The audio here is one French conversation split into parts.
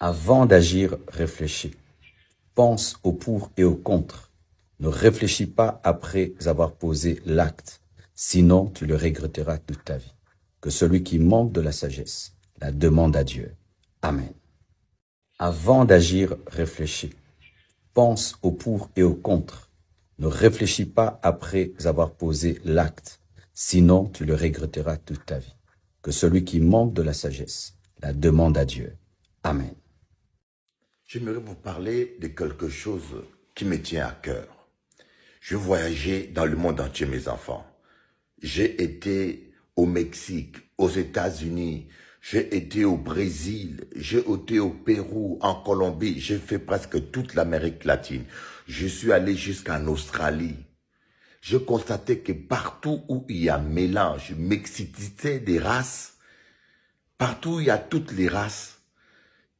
Avant d'agir, réfléchis. Pense au pour et au contre. Ne réfléchis pas après avoir posé l'acte, sinon tu le regretteras toute ta vie. Que celui qui manque de la sagesse la demande à Dieu. Amen. Avant d'agir, réfléchis. Pense au pour et au contre. Ne réfléchis pas après avoir posé l'acte, sinon tu le regretteras toute ta vie. Que celui qui manque de la sagesse la demande à Dieu. Amen. J'aimerais vous parler de quelque chose qui me tient à cœur. Je voyageais dans le monde entier, mes enfants. J'ai été au Mexique, aux États-Unis, j'ai été au Brésil, j'ai été au Pérou, en Colombie, j'ai fait presque toute l'Amérique latine. Je suis allé jusqu'en Australie. J'ai constaté que partout où il y a mélange, mixité des races, partout où il y a toutes les races,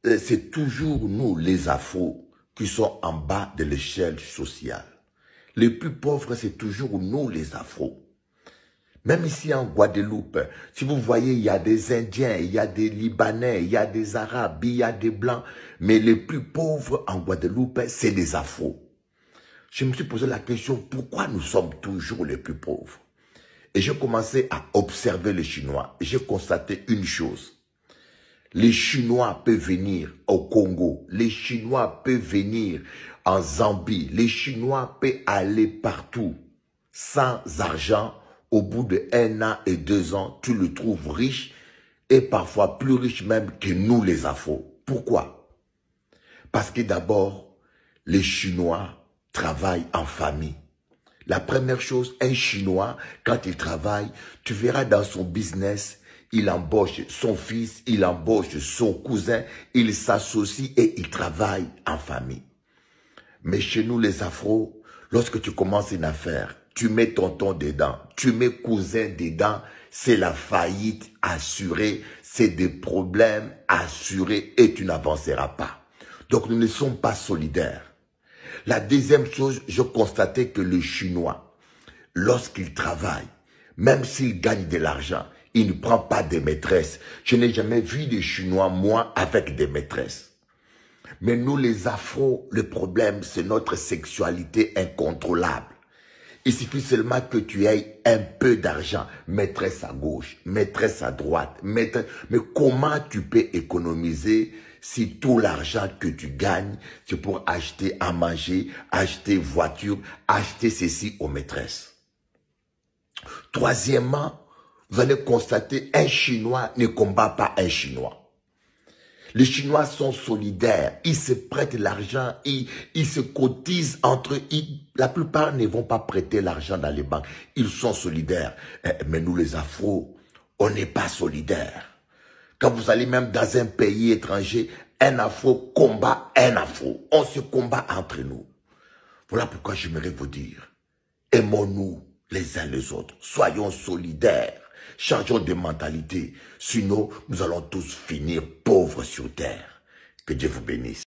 c'est toujours nous, les Afros, qui sont en bas de l'échelle sociale. Les plus pauvres, c'est toujours nous, les Afros. Même ici en Guadeloupe, si vous voyez, il y a des Indiens, il y a des Libanais, il y a des Arabes, il y a des Blancs. Mais les plus pauvres en Guadeloupe, c'est les Afros. Je me suis posé la question, pourquoi nous sommes toujours les plus pauvres? Et j'ai commencé à observer les Chinois. Et j'ai constaté une chose. Les Chinois peuvent venir au Congo, les Chinois peuvent venir en Zambie, les Chinois peuvent aller partout. Sans argent, au bout de 1 an et 2 ans, tu le trouves riche et parfois plus riche même que nous les Afros. Pourquoi? Parce que d'abord, les Chinois travaillent en famille. La première chose, un Chinois, quand il travaille, tu verras dans son business, il embauche son fils, il embauche son cousin, il s'associe et il travaille en famille. Mais chez nous les Afros, lorsque tu commences une affaire, tu mets tonton dedans, tu mets cousin dedans, c'est la faillite assurée, c'est des problèmes assurés et tu n'avanceras pas. Donc nous ne sommes pas solidaires. La deuxième chose, je constatais que le Chinois, lorsqu'il travaille, même s'il gagne de l'argent, il ne prend pas de maîtresses. Je n'ai jamais vu des Chinois, moi, avec des maîtresses. Mais nous, les Afros, le problème, c'est notre sexualité incontrôlable. Il suffit seulement que tu aies un peu d'argent, maîtresse à gauche, maîtresse à droite, maîtresse... Mais comment tu peux économiser si tout l'argent que tu gagnes, c'est pour acheter à manger, acheter voiture, acheter ceci aux maîtresses? Troisièmement, vous allez constater, un Chinois ne combat pas un Chinois. Les Chinois sont solidaires, ils se prêtent l'argent, ils se cotisent entre eux. La plupart ne vont pas prêter l'argent dans les banques, ils sont solidaires. Mais nous les Afros, on n'est pas solidaires. Quand vous allez même dans un pays étranger, un Afro combat un Afro. On se combat entre nous. Voilà pourquoi j'aimerais vous dire, aimons-nous les uns les autres, soyons solidaires. Changeons de mentalité, sinon nous allons tous finir pauvres sur terre. Que Dieu vous bénisse.